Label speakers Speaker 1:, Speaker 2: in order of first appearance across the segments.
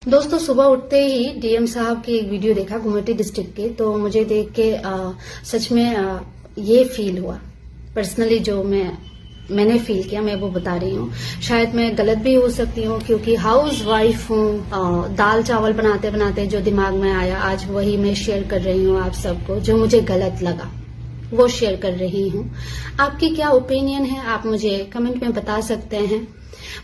Speaker 1: दोस्तों, सुबह उठते ही डीएम साहब की एक वीडियो देखा गुवाहाटी डिस्ट्रिक्ट के, तो मुझे देख के सच में ये फील हुआ। पर्सनली जो मैंने फील किया, मैं वो बता रही हूँ। शायद मैं गलत भी हो सकती हूँ, क्योंकि हाउस वाइफ हूँ। दाल चावल बनाते बनाते जो दिमाग में आया, आज वही मैं शेयर कर रही हूँ आप सबको। जो मुझे गलत लगा वो शेयर कर रही हूँ। आपकी क्या ओपिनियन है, आप मुझे कमेंट में बता सकते हैं।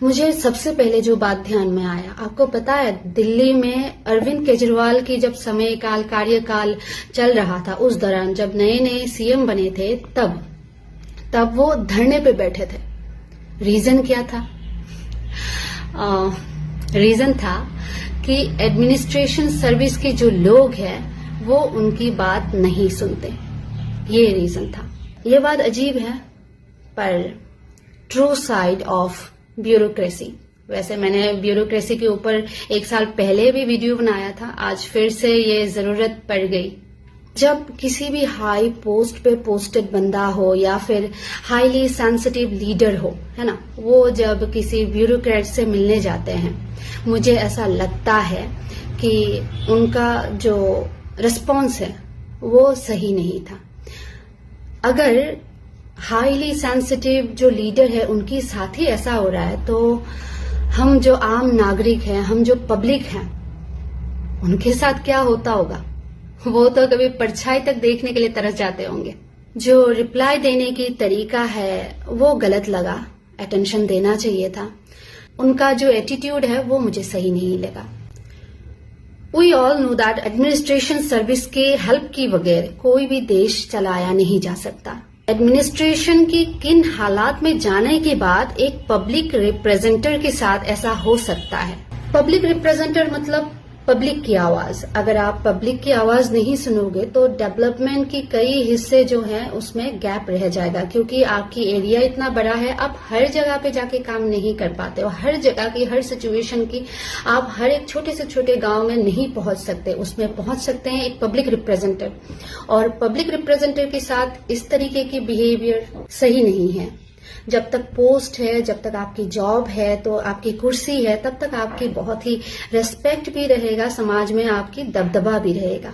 Speaker 1: मुझे सबसे पहले जो बात ध्यान में आया, आपको पता है दिल्ली में अरविंद केजरीवाल की जब समयकाल कार्यकाल चल रहा था, उस दौरान जब नए नए सीएम बने थे, तब वो धरने पे बैठे थे। रीजन क्या था? रीजन था कि एडमिनिस्ट्रेशन सर्विस के जो लोग हैं वो उनकी बात नहीं सुनते। ये रीजन था। ये बात अजीब है, पर ट्रू साइड ऑफ ब्यूरोक्रेसी। वैसे मैंने ब्यूरोक्रेसी के ऊपर 1 साल पहले भी वीडियो बनाया था, आज फिर से ये जरूरत पड़ गई। जब किसी भी हाई पोस्ट पे पोस्टेड बंदा हो या फिर हाईली सेंसिटिव लीडर हो, है ना, वो जब किसी ब्यूरोक्रेट से मिलने जाते हैं, मुझे ऐसा लगता है कि उनका जो रिस्पॉन्स है वो सही नहीं था। अगर हाईली सेंसिटिव जो लीडर है उनके साथ ही ऐसा हो रहा है, तो हम जो आम नागरिक हैं, हम जो पब्लिक हैं, उनके साथ क्या होता होगा? वो तो कभी परछाई तक देखने के लिए तरस जाते होंगे। जो रिप्लाई देने की तरीका है वो गलत लगा, अटेंशन देना चाहिए था। उनका जो एटीट्यूड है वो मुझे सही नहीं लगा। We all know that administration service के हेल्प की बगैर कोई भी देश चलाया नहीं जा सकता। एडमिनिस्ट्रेशन की किन हालात में जाने के बाद एक पब्लिक रिप्रेजेंटेटर के साथ ऐसा हो सकता है? पब्लिक रिप्रेजेंटेटर मतलब पब्लिक की आवाज। अगर आप पब्लिक की आवाज नहीं सुनोगे तो डेवलपमेंट की कई हिस्से जो हैं उसमें गैप रह जाएगा, क्योंकि आपकी एरिया इतना बड़ा है, आप हर जगह पे जाके काम नहीं कर पाते हो। हर जगह की हर सिचुएशन की आप हर एक छोटे से छोटे गांव में नहीं पहुंच सकते। उसमें पहुंच सकते हैं एक पब्लिक रिप्रेजेंटेटिव, और पब्लिक रिप्रेजेंटेटिव के साथ इस तरीके की बिहेवियर सही नहीं है। जब तक पोस्ट है, जब तक आपकी जॉब है, तो आपकी कुर्सी है, तब तक आपकी बहुत ही रेस्पेक्ट भी रहेगा, समाज में आपकी दबदबा भी रहेगा।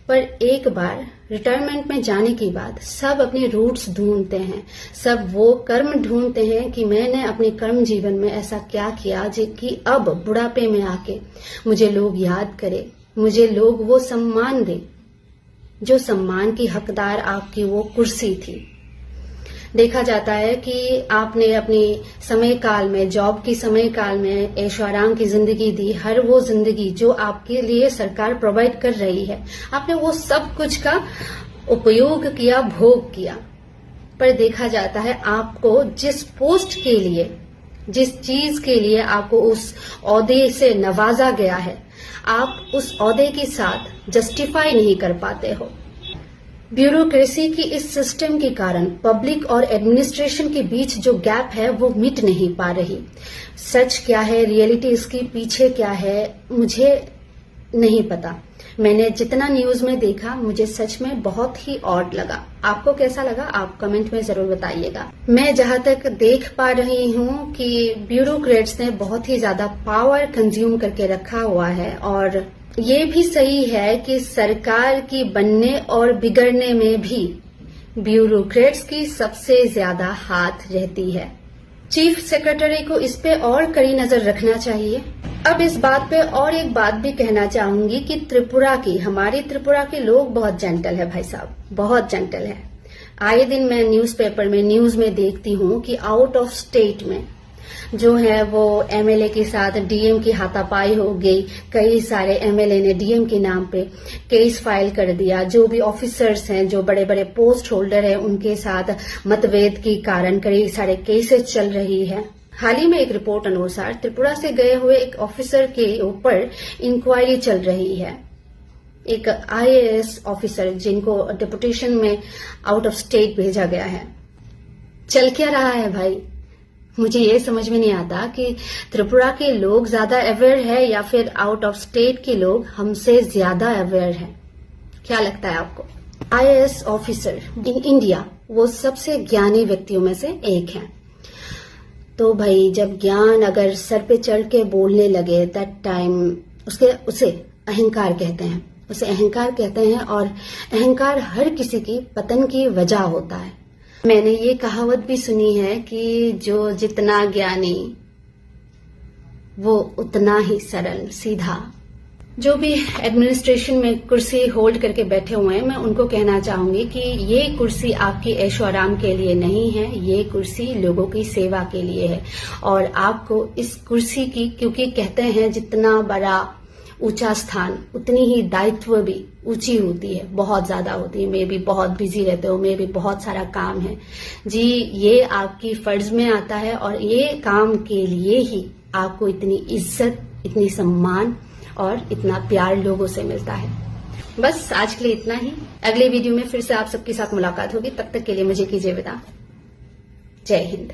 Speaker 1: पर एक बार रिटायरमेंट में जाने के बाद सब अपने रूट्स ढूंढते हैं, सब वो कर्म ढूंढते हैं कि मैंने अपने कर्म जीवन में ऐसा क्या किया कि अब बुढ़ापे में आके मुझे लोग याद करें, मुझे लोग वो सम्मान दें जो सम्मान की हकदार आपकी वो कुर्सी थी। देखा जाता है कि आपने अपनी समय काल में, जॉब की समय काल में ऐशो आराम की जिंदगी दी। हर वो जिंदगी जो आपके लिए सरकार प्रोवाइड कर रही है, आपने वो सब कुछ का उपयोग किया, भोग किया। पर देखा जाता है आपको जिस पोस्ट के लिए, जिस चीज के लिए आपको उस ओहदे से नवाजा गया है, आप उस ओहदे के साथ जस्टिफाई नहीं कर पाते हो। ब्यूरोक्रेसी की इस सिस्टम के कारण पब्लिक और एडमिनिस्ट्रेशन के बीच जो गैप है वो मिट नहीं पा रही। सच क्या है, रियलिटी इसके पीछे क्या है, मुझे नहीं पता। मैंने जितना न्यूज में देखा, मुझे सच में बहुत ही ऑड लगा। आपको कैसा लगा, आप कमेंट में जरूर बताइएगा। मैं जहां तक देख पा रही हूं कि ब्यूरोक्रेट्स ने बहुत ही ज्यादा पावर कंज्यूम करके रखा हुआ है, और ये भी सही है कि सरकार की बनने और बिगड़ने में भी ब्यूरोक्रेट्स की सबसे ज्यादा हाथ रहती है। चीफ सेक्रेटरी को इस पे और कड़ी नजर रखना चाहिए। अब इस बात पे और एक बात भी कहना चाहूंगी कि हमारी त्रिपुरा के लोग बहुत जेंटल है भाई साहब, बहुत जेंटल है। आए दिन मैं न्यूज़पेपर में, न्यूज में देखती हूँ कि आउट ऑफ स्टेट में जो है वो एमएलए के साथ डीएम की हाथापाई हो गई। कई सारे एमएलए ने डीएम के नाम पे केस फाइल कर दिया। जो भी ऑफिसर्स हैं, जो बड़े बड़े पोस्ट होल्डर हैं, उनके साथ मतभेद के कारण कई सारे केसेस चल रही है। हाल ही में एक रिपोर्ट अनुसार त्रिपुरा से गए हुए एक ऑफिसर के ऊपर इंक्वायरी चल रही है। एक आईएएस ऑफिसर जिनको डिप्यूटेशन में आउट ऑफ स्टेट भेजा गया है। चल क्या रहा है भाई? मुझे ये समझ में नहीं आता कि त्रिपुरा के लोग ज्यादा अवेयर है या फिर आउट ऑफ स्टेट के लोग हमसे ज्यादा अवेयर है। क्या लगता है आपको? आईएएस ऑफिसर इन इंडिया वो सबसे ज्ञानी व्यक्तियों में से एक है। तो भाई जब ज्ञान अगर सर पे चढ़ के बोलने लगे, दैट टाइम उसे अहंकार कहते हैं, उसे अहंकार कहते हैं। और अहंकार हर किसी की पतन की वजह होता है। मैंने ये कहावत भी सुनी है कि जो जितना ज्ञानी वो उतना ही सरल सीधा। जो भी एडमिनिस्ट्रेशन में कुर्सी होल्ड करके बैठे हुए हैं, मैं उनको कहना चाहूंगी कि ये कुर्सी आपकी ऐशो आराम के लिए नहीं है, ये कुर्सी लोगों की सेवा के लिए है। और आपको इस कुर्सी की, क्योंकि कहते हैं जितना बड़ा ऊंचा स्थान उतनी ही दायित्व भी ऊंची होती है, बहुत ज्यादा होती है। मैं भी बहुत बिजी रहते हो, मैं भी बहुत सारा काम है जी, ये आपकी फर्ज में आता है। और ये काम के लिए ही आपको इतनी इज्जत, इतनी सम्मान और इतना प्यार लोगों से मिलता है। बस आज के लिए इतना ही। अगले वीडियो में फिर से आप सबके साथ मुलाकात होगी। तब तक के लिए मुझे कीजिए विदा। जय हिंद।